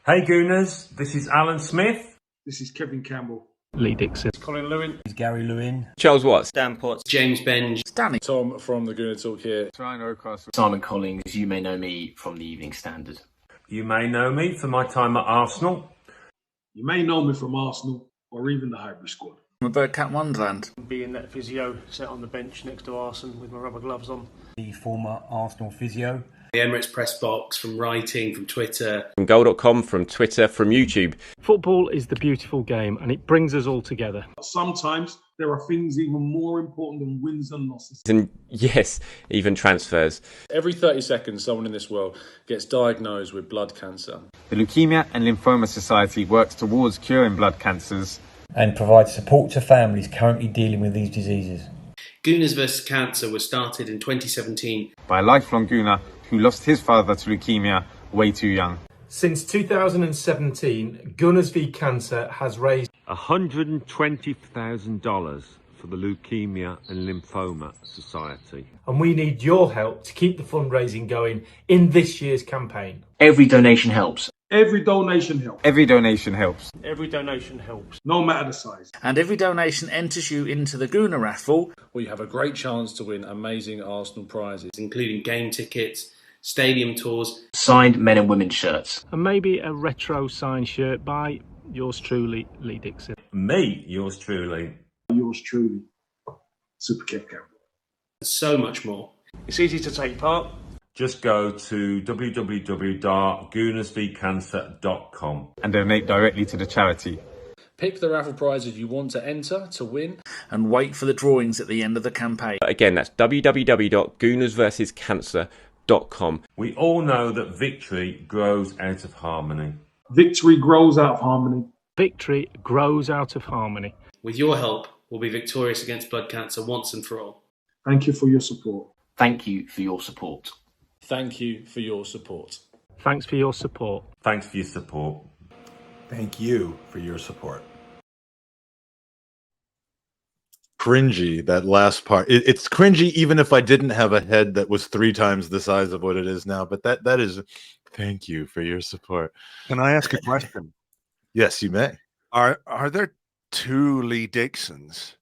Hey Gooners, this is Alan Smith. This is Kevin Campbell. Lee Dixon. Colin Lewin. It's Gary Lewin. Charles Watts. Dan Potts. James Benge. Danny. Tom from the Gooner Talk here. Ryan O'Cross. Simon Collins. You may know me from the Evening Standard. You may know me for my time at Arsenal. You may know me from Arsenal or even the Hybrid Squad. I'm a Birdcat Wonderland. Being that physio sat on the bench next to Arsenal with my rubber gloves on. The former Arsenal physio. The Emirates press box, from writing, from Twitter. From goal.com, from Twitter, from YouTube. Football is the beautiful game and it brings us all together. Sometimes there are things even more important than wins and losses. And yes, even transfers. Every 30 seconds, someone in this world gets diagnosed with blood cancer. The Leukemia and Lymphoma Society works towards curing blood cancers and provides support to families currently dealing with these diseases. Gooners vs Cancer was started in 2017 by a lifelong Gooner who lost his father to leukemia way too young. Since 2017, Gunners v Cancer has raised $120,000 for the Leukemia and Lymphoma Society. And we need your help to keep the fundraising going in this year's campaign. Every donation helps. Every donation helps. Every donation helps. Every donation helps. No matter the size. And every donation enters you into the Gooner raffle, where you have a great chance to win amazing Arsenal prizes, including game tickets, stadium tours, signed men and women's shirts, and maybe a retro signed shirt by yours truly, Lee Dixon. Me, yours truly. Yours truly, Super Kev Campbell. So much more. It's easy to take part. Just go to www.goonersvcancer.com and donate directly to the charity. Pick the raffle prizes you want to enter to win, and wait for the drawings at the end of the campaign. Again, that's www.goonersversuscancer.com. We all know that victory grows out of harmony. Victory grows out of harmony. Victory grows out of harmony. With your help, we'll be victorious against blood cancer once and for all. Thank you for your support. Thank you for your support. Thank you for your support. Thanks for your support. Thanks for your support. Thank you for your support. Cringy, that last part. It's cringy even if I didn't have a head that was 3 times the size of what it is now. But that is, thank you for your support. Can I ask a question? Yes, you may. Are there 2 Lee Dixons?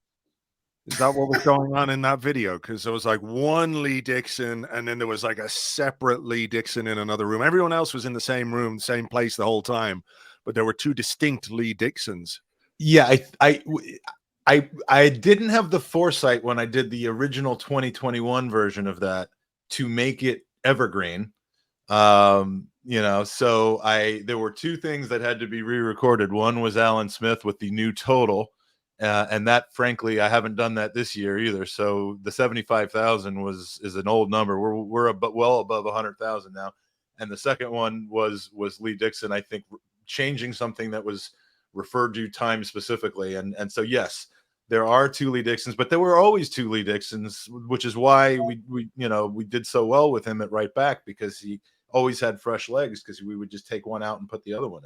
Is that what was going on in that video? Because there was like one Lee Dixon, and then there was like a separate Lee Dixon in another room. Everyone else was in the same room, same place the whole time, but there were 2 distinct Lee Dixons. Yeah, I didn't have the foresight when I did the original 2021 version of that to make it evergreen. So there were 2 things that had to be re-recorded. One was Alan Smith with the new total. And that, frankly, I haven't done that this year either. So the 75,000 is an old number. We're well above 100,000 now. And the second one was Lee Dixon, I think, changing something that was referred to time specifically. And so, yes, there are 2 Lee Dixons, but there were always 2 Lee Dixons, which is why we did so well with him at right back, because he always had fresh legs, because we would just take one out and put the other one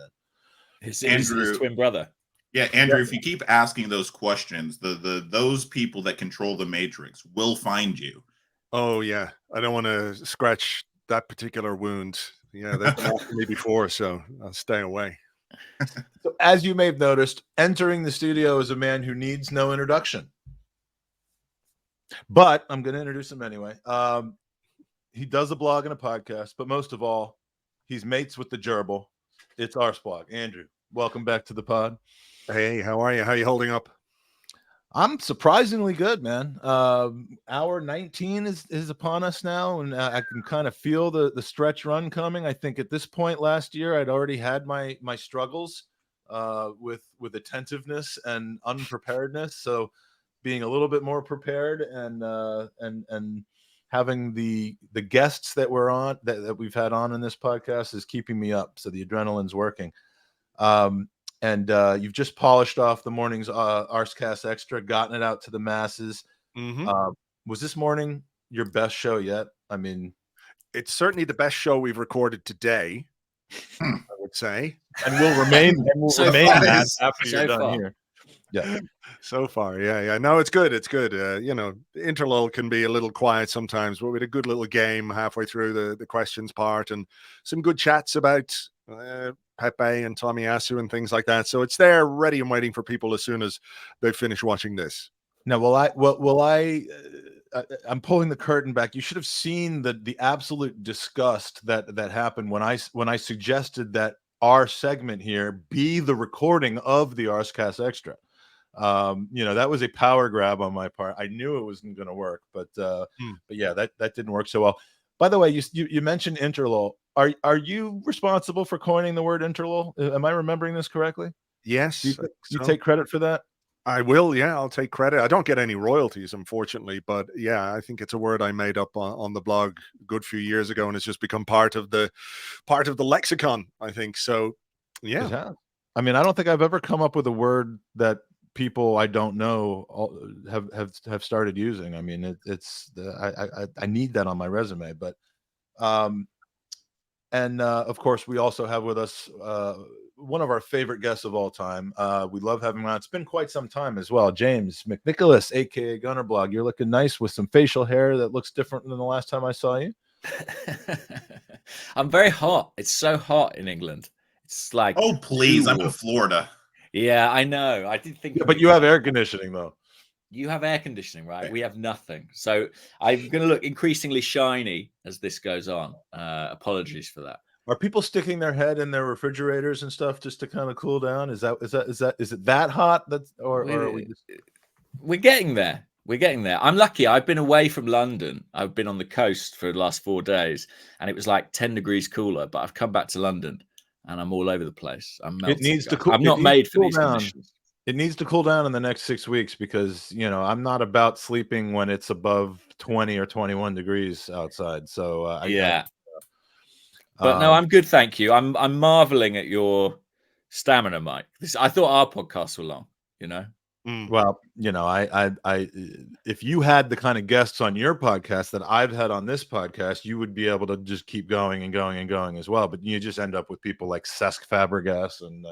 in. His twin brother. Yeah, Andrew, if you keep asking those questions, those people that control the Matrix will find you. Oh, yeah. I don't want to scratch that particular wound. Yeah, they've been after me before, so I'll stay away. So, as you may have noticed, entering the studio is a man who needs no introduction. But I'm going to introduce him anyway. He does a blog and a podcast, but most of all, he's mates with the gerbil. It's Arseblog. Andrew, welcome back to the pod. Hey, how are you? How are you holding up? I'm surprisingly good, man. Hour 19 is upon us now, and I can kind of feel the stretch run coming. I think at this point last year, I'd already had my struggles with attentiveness and unpreparedness. So being a little bit more prepared and having the guests that we're on that we've had on in this podcast is keeping me up. So the adrenaline's working. And you've just polished off the morning's Arsecast Extra, gotten it out to the masses. Mm-hmm. Was this morning your best show yet? I mean, it's certainly the best show we've recorded today, I would say. And will remain that after you're done here. Yeah. So far, yeah. No, it's good. It's good. Interlull can be a little quiet sometimes, but we had a good little game halfway through the questions part, and some good chats about Pepe and Tommy Asu and things like that. So it's there, ready and waiting for people as soon as they finish watching this. Now, I'm pulling the curtain back. You should have seen the absolute disgust that happened when I suggested that our segment here be the recording of the Arsecast Extra. That was a power grab on my part. I knew it wasn't going to work, but yeah, that didn't work so well. By the way, you mentioned interlull. Are you responsible for coining the word interlull? Am I remembering this correctly? Yes. You take credit for that? I will. Yeah, I'll take credit. I don't get any royalties, unfortunately, but yeah, I think it's a word I made up on the blog a good few years ago, and it's just become part of the lexicon, I think. So, yeah. I mean, I don't think I've ever come up with a word that people I don't know have started using. I mean, I need that on my resume. But of course, we also have with us one of our favorite guests of all time. We love having him on. It's been quite some time as well. James McNicholas, aka Gunnerblog. You're looking nice with some facial hair that looks different than the last time I saw you. I'm very hot. It's so hot in England. It's like, oh please, I'm in Florida. Yeah, I know. I did think, but you have air conditioning though. You have air conditioning, right? We have nothing. So I'm going to look increasingly shiny as this goes on. Apologies for that. Are people sticking their head in their refrigerators and stuff just to kind of cool down? Is it that hot? We're getting there. We're getting there. I'm lucky. I've been away from London. I've been on the coast for the last 4 days, and it was like 10 degrees cooler. But I've come back to London, and I'm all over the place. I'm melting. It needs to cool. I'm not made for these conditions. It needs to cool down in the next 6 weeks because I'm not about sleeping when it's above 20 or 21 degrees outside. So But no, I'm good, thank you. I'm marveling at your stamina, Mike. I thought our podcasts were long, Well, I if you had the kind of guests on your podcast that I've had on this podcast, you would be able to just keep going and going and going as well. But you just end up with people like Cesc Fabregas and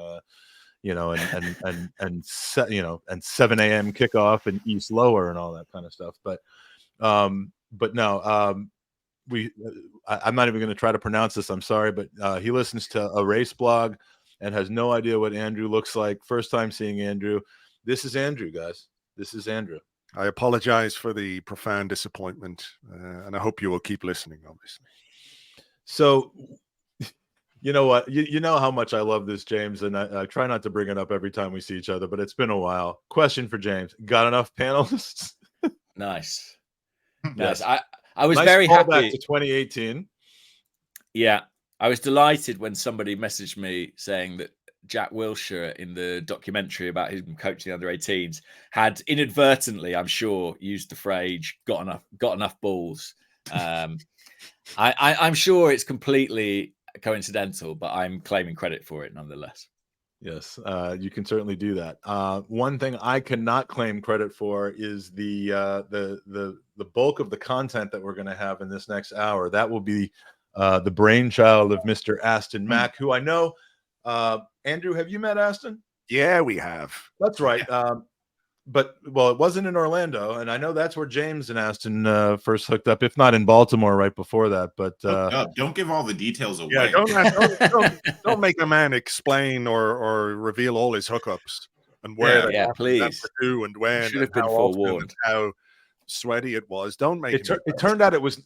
and 7 a.m. kickoff and East Lower and all that kind of stuff. But no. I'm not even going to try to pronounce this. I'm sorry, but he listens to a race blog and has no idea what Andrew looks like. First time seeing Andrew. This is Andrew, guys. This is Andrew. I apologize for the profound disappointment, and I hope you will keep listening, obviously. So, you know what? You know how much I love this, James, and I try not to bring it up every time we see each other, but it's been a while. Question for James. Got enough panelists? Nice. Yes. I was nice very happy. Back to 2018. Yeah, I was delighted when somebody messaged me saying that Jack Wilshere in the documentary about him coaching the under-18s had inadvertently, I'm sure, used the phrase "got enough balls." I'm sure it's completely coincidental, but I'm claiming credit for it nonetheless. Yes, you can certainly do that. One thing I cannot claim credit for is the bulk of the content that we're going to have in this next hour. That will be the brainchild of Mr. Aston Mack, who I know. Andrew, have you met Aston? Yeah, we have. That's right. But it wasn't in Orlando, and I know that's where James and Aston first hooked up, if not in Baltimore right before that. But don't give all the details away. Yeah, don't make a man explain or reveal all his hookups and where please do and when. Should have been forewarned. And how sweaty it was. Don't make it turned out it was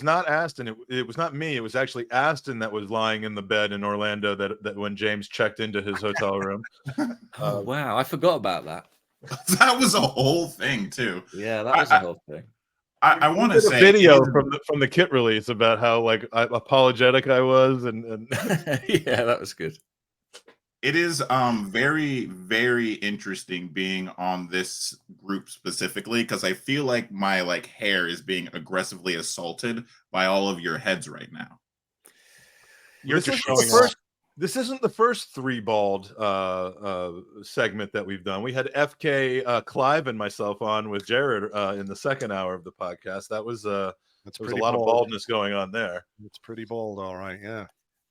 not Aston. It was not me. It was actually Aston that was lying in the bed in Orlando that when James checked into his hotel room. Oh wow, I forgot about that. That was a whole thing too. Yeah, that was a whole thing. I want to say a video from the kit release about how apologetic I was and yeah, that was good. It is very, very interesting being on this group specifically because I feel like my hair is being aggressively assaulted by all of your heads right now. You're just showing off. This isn't the first three bald segment that we've done. We had FK Clive and myself on with Jared in the second hour of the podcast. That was there was a lot of baldness going on there. It's pretty bald, all right. Yeah.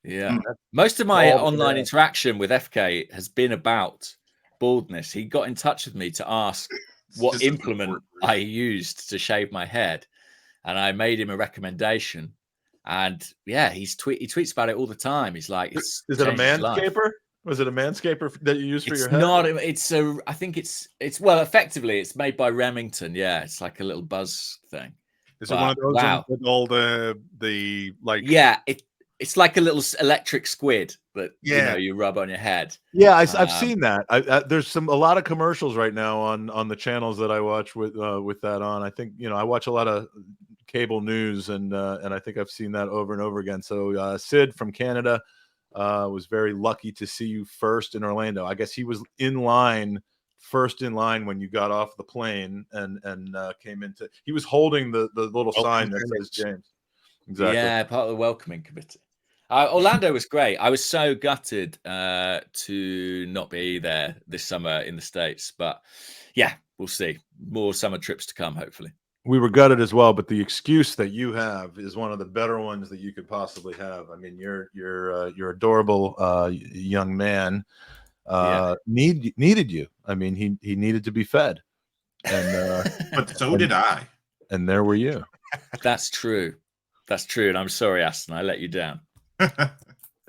Yeah. Most of my online interaction with FK has been about baldness. He got in touch with me to ask what implement I used to shave my head, and I made him a recommendation. And yeah, he tweets about it all the time. He's like, is it a manscaper? Was it a manscaper that you used for your head? Not. I think it's well, effectively, it's made by Remington. Yeah, it's like a little buzz thing. Is it one of those with all the like? Yeah, it's like a little electric squid that you rub on your head. Yeah, I've seen that. There's a lot of commercials right now on the channels that I watch with that on. I think I watch a lot of cable news, and I think I've seen that over and over again. So Sid from Canada was very lucky to see you first in Orlando. I guess he was first in line when you got off the plane and came into. He was holding the little sign that says James. Exactly. Yeah, part of the welcoming committee. Orlando was great. I was so gutted to not be there this summer in the States, but yeah, we'll see. More summer trips to come, hopefully. We were gutted as well, but the excuse that you have is one of the better ones that you could possibly have. I mean, you're adorable young man. Needed you. I mean, he needed to be fed, and but so did I. And there were you. That's true. That's true. And I'm sorry, Aston, I let you down.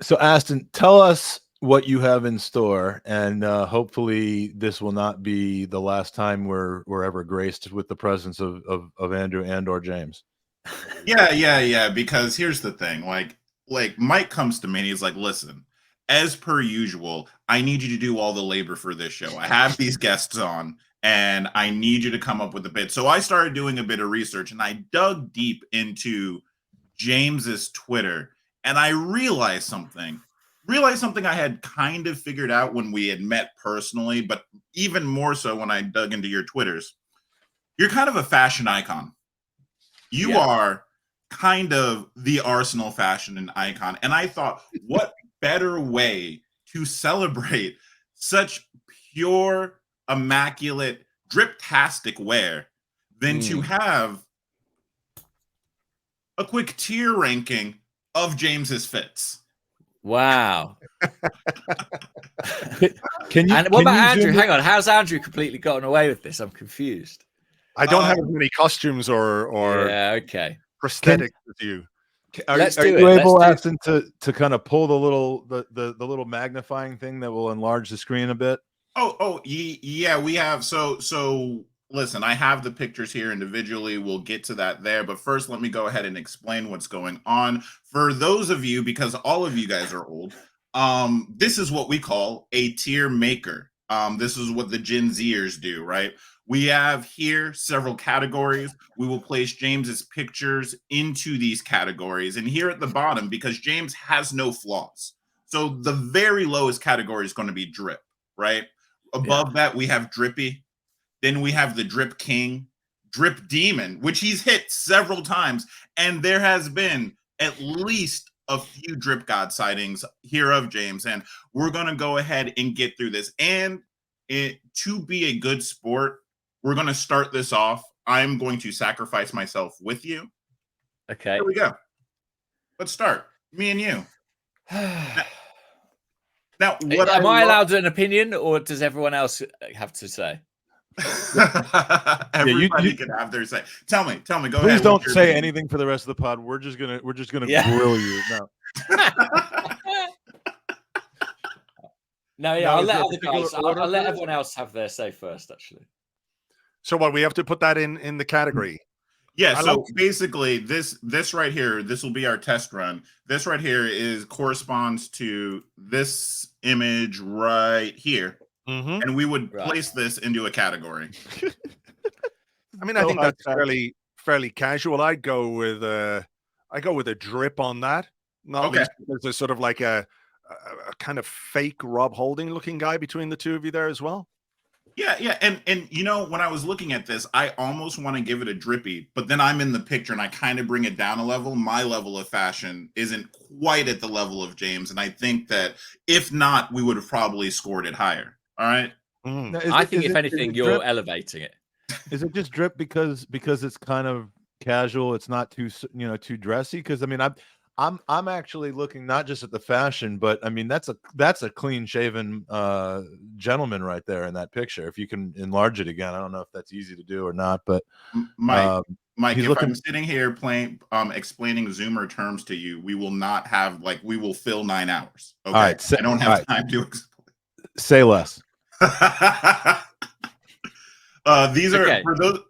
So, Aston, tell us what you have in store, and hopefully this will not be the last time we're ever graced with the presence of Andrew and/or James. Yeah. Because here's the thing, like Mike comes to me and he's like, listen, as per usual, I need you to do all the labor for this show. I have these guests on, and I need you to come up with a bit. So I started doing a bit of research, and I dug deep into James's Twitter, and I realized something I had kind of figured out when we had met personally, but even more so when I dug into your Twitters. You're kind of a fashion icon. You are kind of the Arsenal fashion icon. And I thought, what better way to celebrate such pure, immaculate, drip-tastic wear than to have a quick tier ranking of James's fits. Wow. Can you? And what about Andrew? Hang on, how's Andrew completely gotten away with this? I'm confused. I don't have as many costumes or prosthetics as you. Are you able, Aston, to kind of pull the little magnifying thing that will enlarge the screen a bit? Yeah, we have. So listen, I have the pictures here individually. We'll get to that there. But first, let me go ahead and explain what's going on. For those of you, because all of you guys are old, this is what we call a tier maker. This is what the Gen Zers do, right? We have here several categories. We will place James's pictures into these categories. And here at the bottom, because James has no flaws. So the very lowest category is going to be drip, right? Above that, we have drippy. Then we have the Drip King, Drip Demon, which he's hit several times. And there has been at least a few Drip God sightings here of James. And we're going to go ahead and get through this. And to be a good sport, we're going to start this off. I'm going to sacrifice myself with you. Okay. Here we go. Let's start. Me and you. Now, am I allowed an opinion, or does everyone else have to say? Everybody can have their say. Tell me. Go ahead. Please don't say anything for the rest of the pod. We're just gonna grill you. No, I'll let other guys. I'll let everyone else have their say first. Actually. So what, we have to put that in the category? Yeah. So basically, this right here, this will be our test run. This right here corresponds to this image right here. Mm-hmm. And we would place this into a category. I mean, I think that's fairly casual. I'd go with a drip on that. Not least because there's sort of like a kind of fake Rob Holding looking guy between the two of you there as well. Yeah. And when I was looking at this, I almost want to give it a drippy, but then I'm in the picture and I kind of bring it down a level. My level of fashion isn't quite at the level of James. And I think that if not, we would have probably scored it higher. All right. I think if anything, you're elevating it. Is it just drip because it's kind of casual? It's not too dressy. Because I mean, I'm actually looking not just at the fashion, but I mean that's a clean shaven gentleman right there in that picture. If you can enlarge it again, I don't know if that's easy to do or not, but Mike, if looking... I'm sitting here explaining Zoomer terms to you, we will not have we will fill 9 hours. Okay, all right, I don't have time to explain. Say less. These are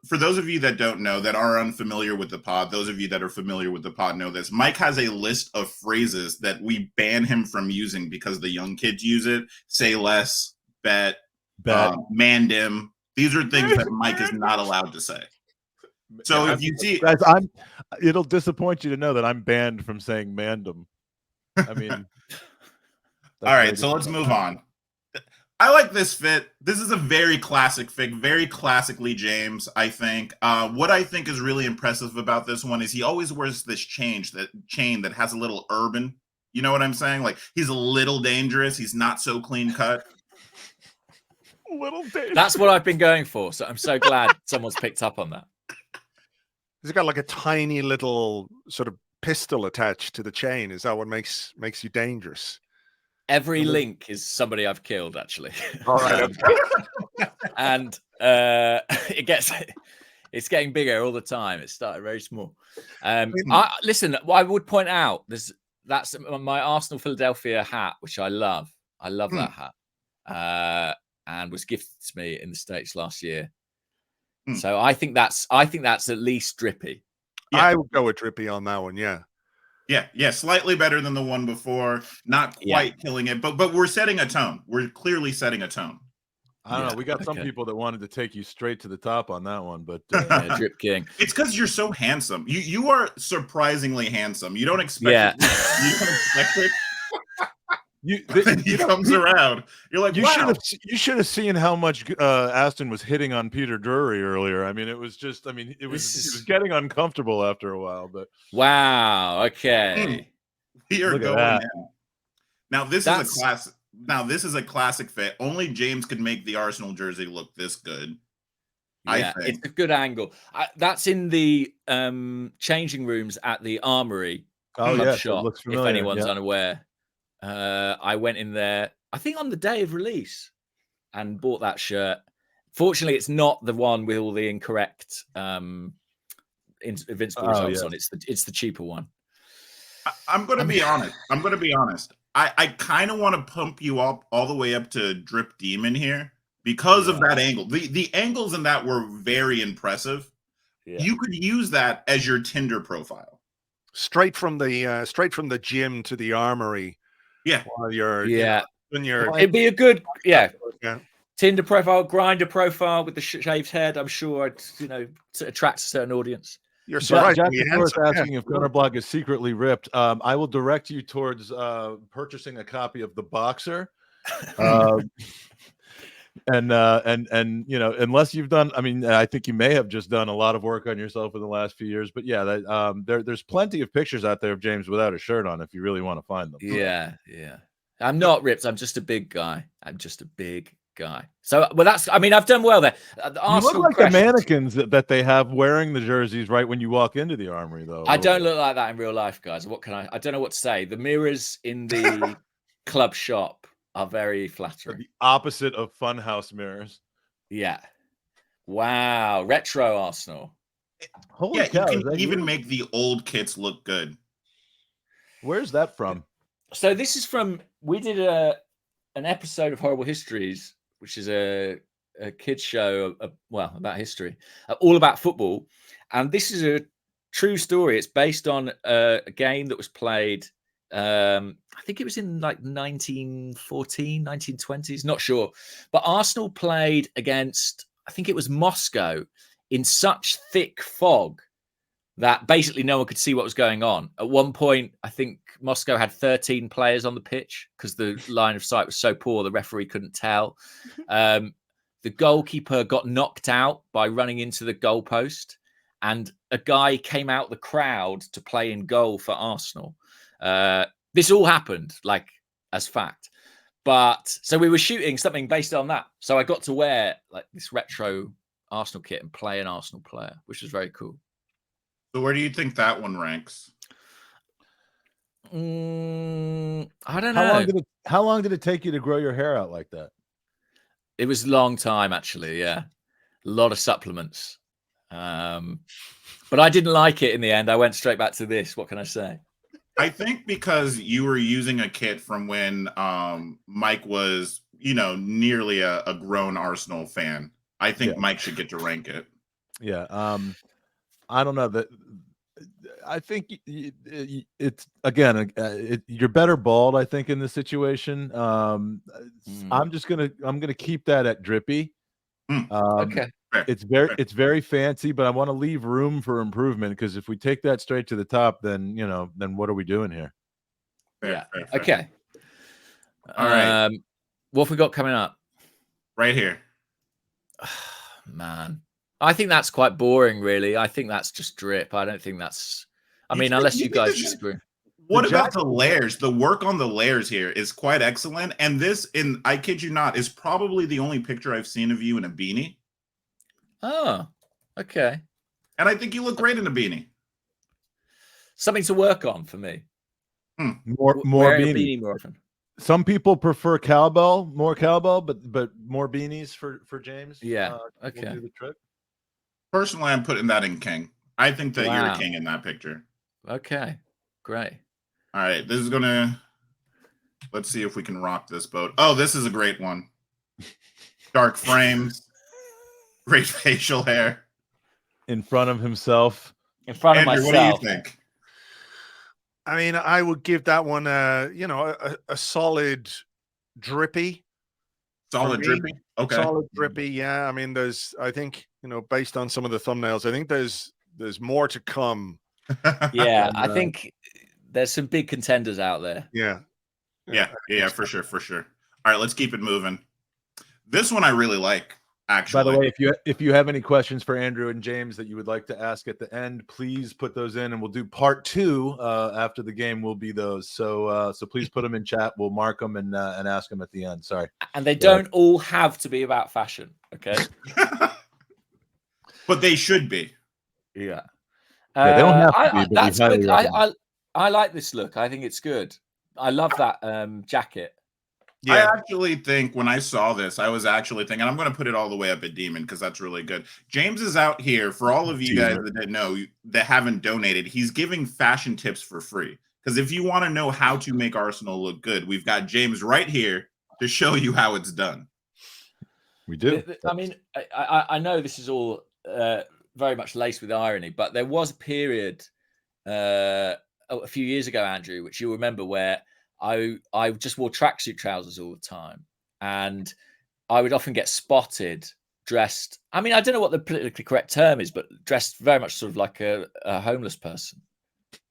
for those of you that don't know, that are unfamiliar with the pod. Those of you that are familiar with the pod know this. Mike has a list of phrases that we ban him from using because the young kids use it. Say less, bet. Mandim. These are things that Mike is not allowed to say. So if you see, it'll disappoint you to know that I'm banned from saying mandem. I mean, all right. So let's move on. I like this fit. This is a very classic fit, very classically James, I think. What I think is really impressive about this one is he always wears this chain that has a little urban. You know what I'm saying? Like, he's a little dangerous. He's not so clean cut. Little dangerous. That's what I've been going for. So I'm so glad someone's picked up on that. He's got like a tiny little sort of pistol attached to the chain. Is that what makes you dangerous? Every link is somebody I've killed, actually. All right. And it's getting bigger all the time. It started very small. Listen, I would point out that's my Arsenal Philadelphia hat, which I love. I love that hat, and was gifted to me in the States last year. So I think that's at least drippy. Yeah. I would go with drippy on that one. Yeah. Yeah, slightly better than the one before. Not quite killing it, but we're setting a tone. We're clearly setting a tone. I don't know. We got some people that wanted to take you straight to the top on that one, but Drip King. It's because you're so handsome. You are surprisingly handsome. You don't expect it. You don't expect it. He comes around. You're like, wow. You should have seen how much Aston was hitting on Peter Drury earlier. I mean, it was it was getting uncomfortable after a while. But wow, okay, we are going in. Now this is a classic. Now this is a classic fit. Only James could make the Arsenal jersey look this good. Yeah, I think it's a good angle. That's in the changing rooms at the Armory shop. If anyone's unaware. I went in there, I think on the day of release, and bought that shirt. Fortunately, it's not the one with all the incorrect invincible results on. It's the cheaper one. I'm going to be honest. I kind of want to pump you up all the way up to Drip Demon here because of that angle. The angles in that were very impressive. Yeah. You could use that as your Tinder profile. Straight from the gym to the Armory. Yeah. While you're it'd be a good Tinder profile, Grinder profile with the shaved head. I'm sure it attracts a certain audience. You're surprisingly handsome. Asking if Gunnerblog is secretly ripped. I will direct you towards purchasing a copy of The Boxer. And unless you've done, I think you may have just done a lot of work on yourself in the last few years, but there's plenty of pictures out there of James without a shirt on if you really want to find them. Yeah. I'm not ripped. I'm just a big guy. So, I've done well there. You look like the mannequins that they have wearing the jerseys right when you walk into the Armory, though. I don't look like that in real life, guys. What can I don't know what to say. The mirrors in the club shop are very flattering. The opposite of funhouse mirrors. Yeah. Wow. Retro Arsenal. Holy cow. You can even make the old kits look good. Where's that from? So this is from, we did an episode of Horrible Histories, which is a kids show, about history, all about football. And this is a true story. It's based on a game that was played I think it was in 1914, 1920s, not sure. But Arsenal played against, I think it was Moscow, in such thick fog that basically no one could see what was going on. At one point, I think Moscow had 13 players on the pitch because the line of sight was so poor, the referee couldn't tell. The goalkeeper got knocked out by running into the goalpost, and a guy came out the crowd to play in goal for Arsenal. This all happened as fact, but so we were shooting something based on that. So I got to wear this retro Arsenal kit and play an Arsenal player, which was very cool. So where do you think that one ranks? I don't know. How long did it take you to grow your hair out like that? It was a long time, actually. Yeah, a lot of supplements. But I didn't like it in the end. I went straight back to this. What can I say? I think because you were using a kit from when Mike was, nearly a grown Arsenal fan. I think Mike should get to rank it. Yeah. I don't know that. I think it's again. You're better bald, I think, in this situation. I'm gonna keep that at drippy. Okay. It's very fancy, but I want to leave room for improvement because if we take that straight to the top, then what are we doing here? Fair. Okay. All right. What have we got coming up? Right here. Man, I think that's quite boring, really. I think that's just drip. I don't think that's. I mean, unless you guys disagree. What about the layers? The work on the layers here is quite excellent. And this, I kid you not, is probably the only picture I've seen of you in a beanie. Oh, okay. And I think you look great in a beanie. Something to work on for me. More beanie more often. Some people prefer more cowbell, but more beanies for James. Yeah. Okay. Will do the trick. Personally, I'm putting that in king. I think that you're a king in that picture. Okay. Great. All right. This is gonna. Let's see if we can rock this boat. Oh, this is a great one. Dark frames. Great facial hair. In front of himself. In front of Andrew, myself. What do you think? I mean, I would give that one a solid drippy. Solid drippy? Okay. Solid drippy, yeah. I mean, I think, based on some of the thumbnails, I think there's more to come. Yeah, I think there's some big contenders out there. Yeah. Yeah, for sure. All right, let's keep it moving. This one I really like. Actually, by the way, if you have any questions for Andrew and James that you would like to ask at the end, please put those in, and we'll do part 2 after the game. Will be those, so please put them in chat. We'll mark them and ask them at the end. Sorry, and they don't all have to be about fashion, okay? But they should be. Yeah, they don't have to be. That's good. I like this look. I think it's good. I love that jacket. Yeah. I actually think when I saw this, I was actually thinking, I'm going to put it all the way up at Demon because that's really good. James is out here for all of you guys that didn't know, that haven't donated. He's giving fashion tips for free. Because if you want to know how to make Arsenal look good, we've got James right here to show you how it's done. We do. I mean, I know this is all very much laced with irony, but there was a period a few years ago, Andrew, which you'll remember, where I just wore tracksuit trousers all the time, and I would often get spotted dressed. I mean, I don't know what the politically correct term is, but dressed very much sort of like a homeless person.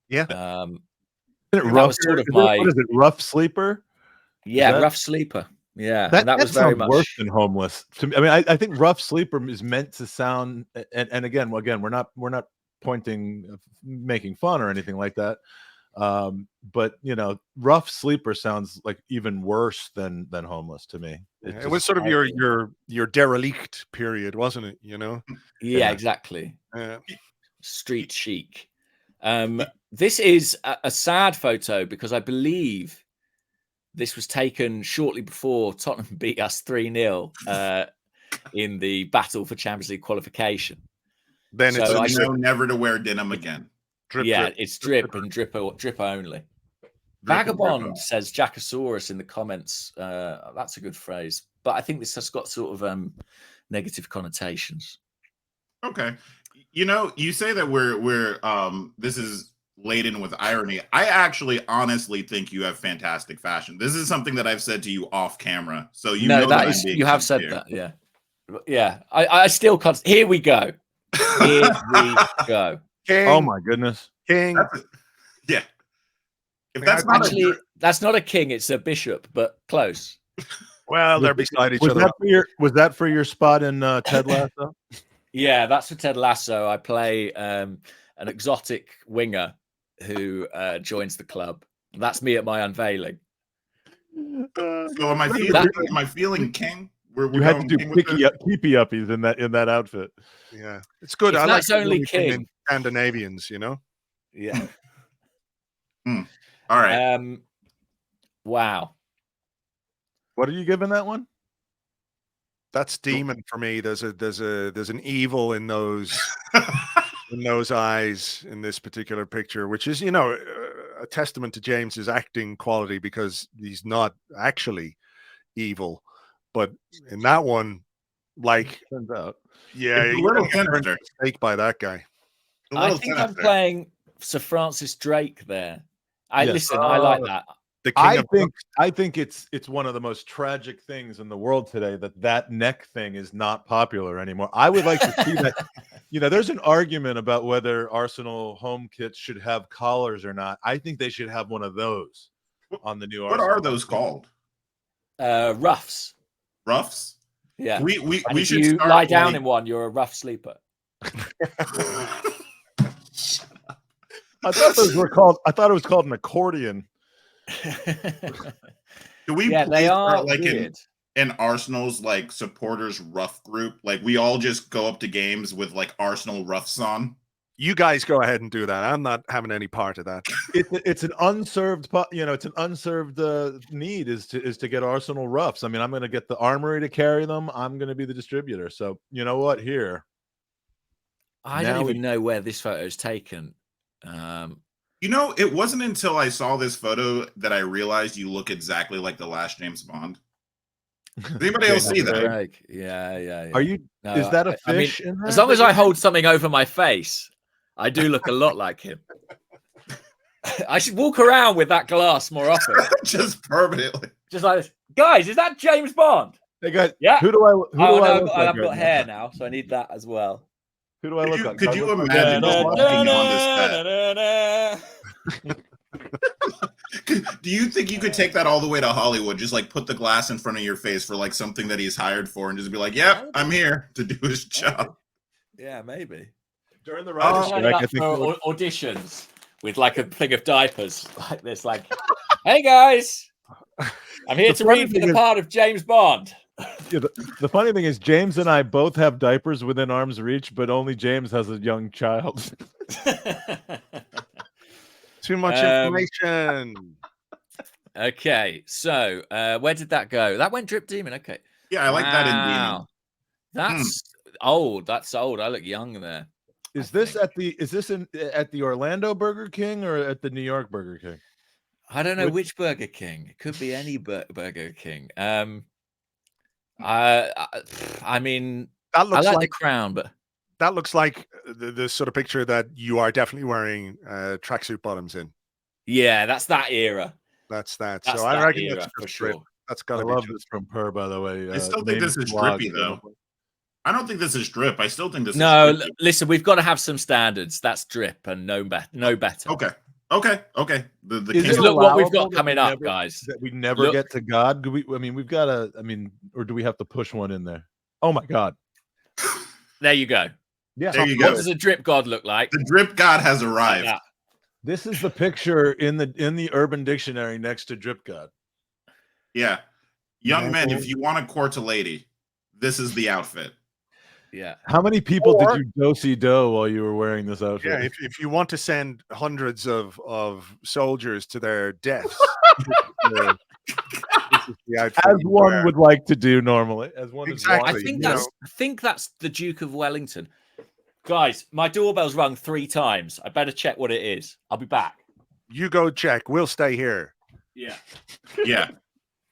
Yeah. That was sort of my. What is it? Rough sleeper? Yeah, rough sleeper. Yeah, that was very much worse than homeless. I mean, I think rough sleeper is meant to sound, and again, we're not making fun or anything like that. But rough sleeper sounds like even worse than homeless to me. It was sort of your derelict period, wasn't it? Yeah, exactly. Street chic. This is a sad photo because I believe this was taken shortly before Tottenham beat us 3-0 in the battle for Champions League qualification. Then I know never to wear denim again. Drip. It's drip and drip only. Vagabond says Jackosaurus in the comments. That's a good phrase, but I think this has got sort of negative connotations. Okay, you say that we're this is laden with irony. I actually honestly think you have fantastic fashion. This is something that I've said to you off camera, so you know that is, you have said that. Yeah. I still can't. Here we go. Here we go. King. Oh my goodness, king. Yeah. If that's that's not a king, it's a bishop, but close. Well, they're beside each other. Was that for your spot in Ted Lasso? Yeah, that's for Ted Lasso. I play an exotic winger who joins the club. That's me at my unveiling. So am I feeling king? You had to do keepy uppies in that outfit. Yeah, it's good. That's only king. Scandinavians, Yeah. All All right. Wow. What are you giving that one? That's demon for me. There's an evil in those in those eyes in this particular picture, which is, you know, a testament to James's acting quality, because he's not actually evil, but in that one, like, turns out, yeah, It's a you little don't get sinister. mistake by that guy. I think I'm playing Sir Francis Drake there. I Yes. listen. I like that. The king I think it's one of the most tragic things in the world today that neck thing is not popular anymore. I would like to see that. You know, there's an argument about whether Arsenal home kits should have collars or not. I think they should have one of those on the new What Arsenal. are those called? Ruffs. Ruffs? Yeah. We And if should you start lie down like- in one, you're a rough sleeper. I thought those were called. I thought it was called an accordion. Do we Yeah, they please are start, like weird. in Arsenal's like supporters rough group? Like we all just go up to games with like Arsenal roughs on. You guys go ahead and do that. I'm not having any part of that. It's an unserved, it's an unserved need is to get Arsenal roughs. I mean, I'm going to get the Armory to carry them. I'm going to be the distributor. So you know what? Here, I don't even know where this photo is taken. You know, it wasn't until I saw this photo that I realized you look exactly like the last James Bond. Does anybody else see that? Like, yeah. Are you? No, is that a I mean, fish? in as there long as that I you- hold something over my face, I do look a lot like him. I should walk around with that glass more often. Just permanently. Just like this. Guys, is that James Bond? Hey guys, Yeah. Who do I? Who do Oh, I no, look like I've got right hair now, so I need that as well. Who do I look like? Could Do I you look like- imagine walking on this set? Do you think you could take that all the way to Hollywood? Just like put the glass in front of your face for like something that he's hired for, and just be like, "Yep, I'm here to do his job." Yeah, maybe. During the I'm writers' signing strike, up I think for auditions with like a thing of diapers like this, like, "Hey guys, I'm here The to funny read for thing the is- part of James Bond." Yeah, the funny thing is, James and I both have diapers within arm's reach, but only James has a young child. Too much information. Okay, so where did that go? That went Drip Demon. Okay. Yeah, I like that in Demon. That's old. That's old. I look young there. Is this at the Orlando Burger King or at the New York Burger King? I don't know which Burger King. It could be any Burger King. I mean, That looks I like like the crown, but that looks like the sort of picture that you are definitely wearing tracksuit bottoms in. yeah, that's that era. That's that. That's So I that reckon era that's for just drip. sure. That's I got to be. love just- this from Per, by the way. I still think this is blog, drippy, though. I don't think this is drip. I still think this No, is drippy. listen, we've got to have some standards. That's drip and no better. Okay. The Is king it of- Look what we've allowable got that coming we up, never- guys. That we never Look. get to God. Do we? I mean, we've got to. I mean, or do we have to push one in there? Oh my God! There you go. Yeah. There you What go. does a drip god look like? The drip god has Like arrived. that. This is the picture in the Urban Dictionary next to Drip God. Yeah. Young men, Yeah. if you want to court a lady, this is the outfit. Yeah. How many people Or- did you do-si-do while you were wearing this outfit? Yeah, if you want to send hundreds of soldiers to their deaths, this is the outfit As you one wear. would like to do normally. As one is Exactly. I wont to think do. that's the Duke of Wellington. Guys, my doorbell's rung 3 times. I better check what it is. I'll be back. You go check. We'll stay here. Yeah. Yeah.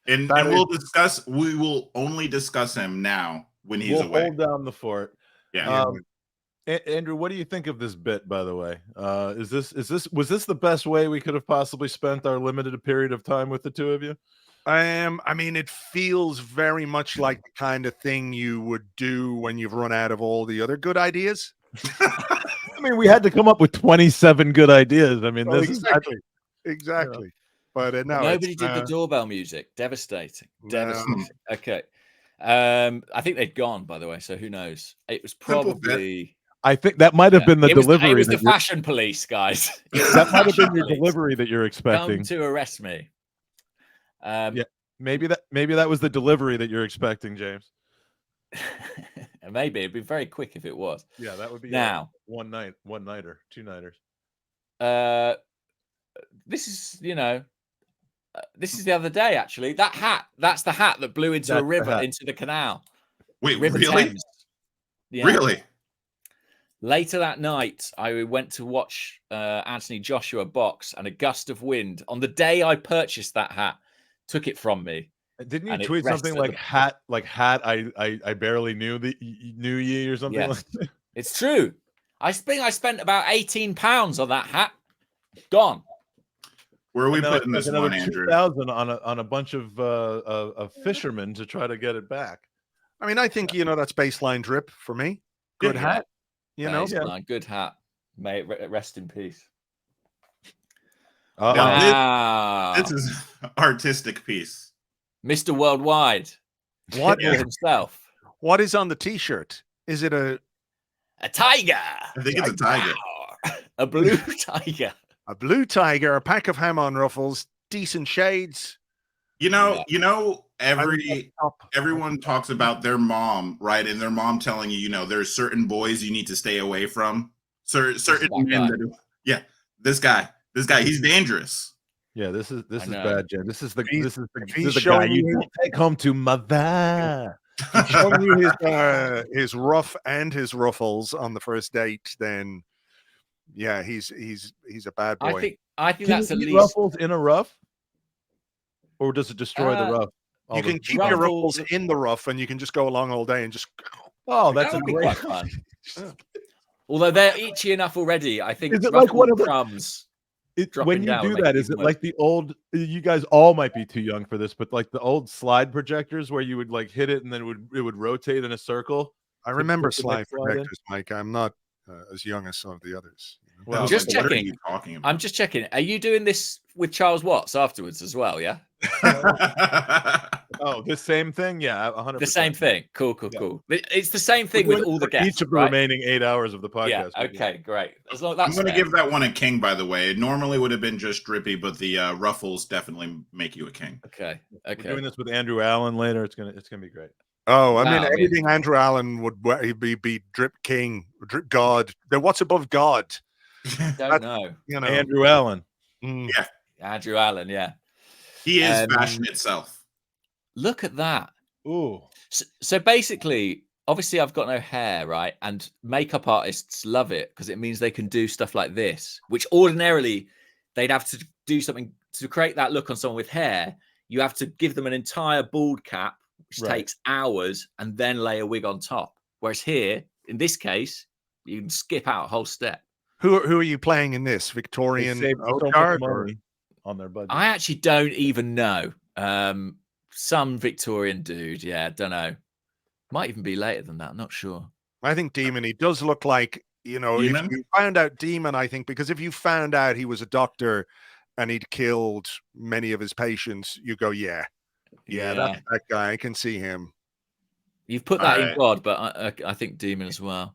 And That we'll discuss, we will only discuss him now when he's We'll away. hold down the fort. Yeah. Andrew, what do you think of this bit, by the way? Was this the best way we could have possibly spent our limited period of time with the two of you? I mean, it feels very much like the kind of thing you would do when you've run out of all the other good ideas. I mean, we had to come up with 27 good ideas. I mean, Well, this exactly. But no, Nobody it's, did the doorbell music. Devastating. No. Devastating. Okay. I think they'd gone, by the way, so who knows? It was probably I think that might have been the it was delivery. it was the that you're- fashion police, guys. that might have been your delivery that you're expecting. Come to arrest me. Yeah, maybe that was the delivery that you're expecting, James. Maybe it'd be very quick if it was. Yeah, that would be Now. one nighter, 2 nighters. this is, this is the other day, actually. That's the hat that blew into a river, into the canal. Wait, River really? Thames. Yeah. Really? Later that night, I went to watch Anthony Joshua box, and a gust of wind on the day I purchased that hat took it from me. Didn't you tweet something like hat? I barely knew ye or something like that? It's true. I think I spent about £18 on that hat. Gone. Where are we putting this one, Andrew? 2,000 on a bunch of fishermen to try to get it back. I mean, I think that's baseline drip for me. Good hat. Good hat. May it rest in peace. Wow. This is artistic piece. Mr. Worldwide. What himself? What is on the t-shirt? Is it a tiger? I think it's a tiger. A blue tiger. A blue tiger, a pack of ham-on ruffles, decent shades. Everyone talks about their mom, right? And their mom telling you, there's certain boys you need to stay away from. Certain men that this guy, he's dangerous. Yeah, this is bad, Jen. This is the guy you take home to mother. He's showing you his rough and his ruffles on the first date, then yeah, he's a bad boy. I think that's at least ruffles in a rough, or does it destroy the rough? You can keep your ruffles in the rough, and you can just go along all day and just. Oh, that's that great fun. Although they're itchy enough already, I think. Is it like one of the crumbs? When you do that, is it like the old? You guys all might be too young for this, but like the old slide projectors where you would like hit it and then it would rotate in a circle. I remember slide projectors, Mike. I'm not as young as some of the others. Well, just checking. I'm just checking. Are you doing this with Charles Watts afterwards as well? Yeah. Oh, the same thing? Yeah, 100%. The same thing. Cool. It's the same thing with all the guests. Each of the remaining 8 hours of the podcast. Yeah. Okay. Great. As long as I'm going to give that one a king. By the way, it normally would have been just drippy, but the ruffles definitely make you a king. Okay. We're doing this with Andrew Allen later. It's gonna be great. Oh, I mean, everything Andrew Allen would be drip king, drip god. Then what's above God? Don't know. Andrew Allen. Yeah. Andrew Allen. Yeah. He is fashion itself. Look at that. Ooh. So basically, obviously, I've got no hair, right? And makeup artists love it because it means they can do stuff like this, which ordinarily they'd have to do something to create that look on someone with hair. You have to give them an entire bald cap, which takes hours, and then lay a wig on top. Whereas here, in this case, you can skip out a whole step. Who are you playing in this? Victorian on their budget? I actually don't even know. Some Victorian dude, don't know. Might even be later than that. I'm not sure. I think Demon. He does look like Demon? If you found out Demon, I think because if you found out he was a doctor and he'd killed many of his patients, you go, yeah, that's that guy. I can see him. You've put that in God, but I think Demon as well.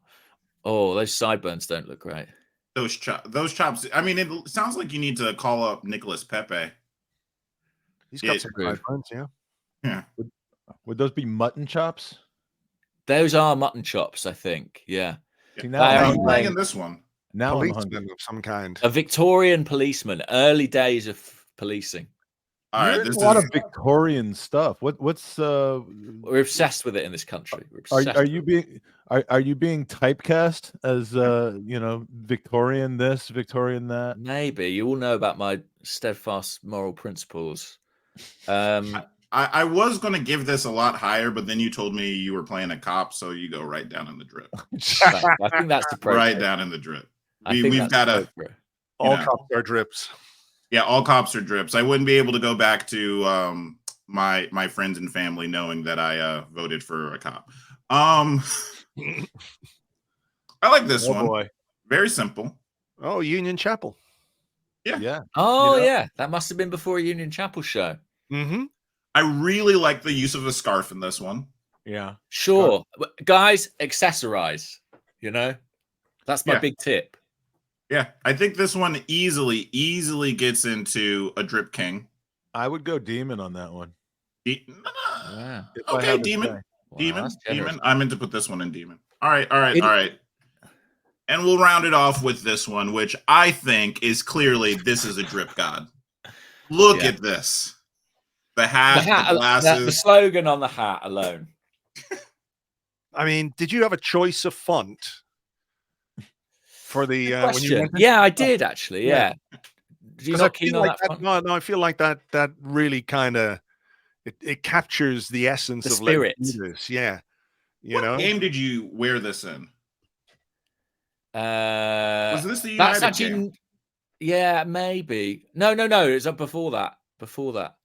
Oh, those sideburns don't look great. Those chops. I mean, it sounds like you need to call up Nicholas Pepe. He's got some sideburns, yeah. Yeah. Would those be mutton chops? Those are mutton chops, I think. Yeah. See, now I'm playing in this one. Now policeman of some kind. A Victorian policeman. Early days of policing. All right, there's a lot of Victorian stuff. What's we're obsessed with it in this country. Are you being typecast as Victorian this, Victorian that? Maybe. You all know about my steadfast moral principles. I was going to give this a lot higher, but then you told me you were playing a cop, so you go right down in the drip. I think that's the right down in the drip. We've got all cops are drips. Yeah, all cops are drips. I wouldn't be able to go back to my friends and family knowing that I voted for a cop. I like this one. Boy. Very simple. Oh, Union Chapel. Yeah. Oh, yeah. That must have been before a Union Chapel show. Mm-hmm. I really like the use of a scarf in this one. Yeah. Sure. Guys, accessorize. That's my big tip. Yeah. I think this one easily gets into a drip king. I would go Demon on that one. Yeah. Okay, Demon. Demon. I meant to put this one in Demon. All right. And we'll round it off with this one, which I think is clearly this is a drip god. Look at this. The hat, the glasses. The slogan on the hat alone. I mean, did you have a choice of font for the when you went Yeah, I did actually. Yeah. Do you not keen on that font? No, I feel like that really kind of it captures the essence The of spirit. This. Yeah. What game did you wear this in? Was this the That's United actually game? Yeah, maybe. No. It's up before that. Before that.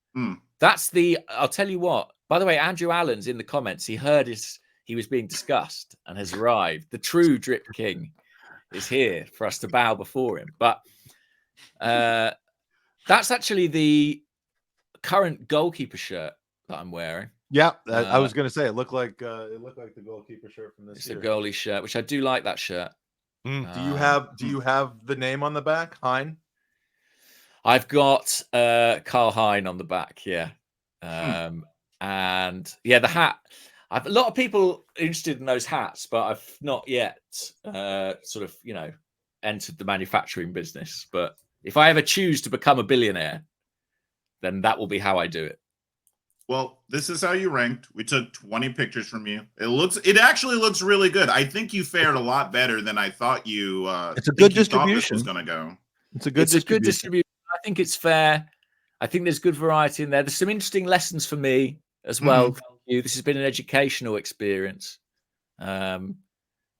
That's the. I'll tell you what. By the way, Andrew Allen's in the comments. He heard he was being discussed and has arrived. The true Drip King is here for us to bow before him. But that's actually the current goalkeeper shirt that I'm wearing. Yeah, I was going to say it looked like the goalkeeper shirt from this It's year. a goalie shirt, which I do like that shirt. Do you have the name on the back, Hein? I've got Carl Hein on the back, yeah. And yeah, the hat. A lot of people interested in those hats, but I've not yet sort of, entered the manufacturing business. But if I ever choose to become a billionaire, then that will be how I do it. Well, this is how you ranked. We took 20 pictures from you. It actually looks really good. I think you fared a lot better than I thought you. It's a good distribution. Was going to go. It's a good distribution. I think it's fair. I think there's good variety in there. There's some interesting lessons for me as well. Thank you. This has been an educational experience. A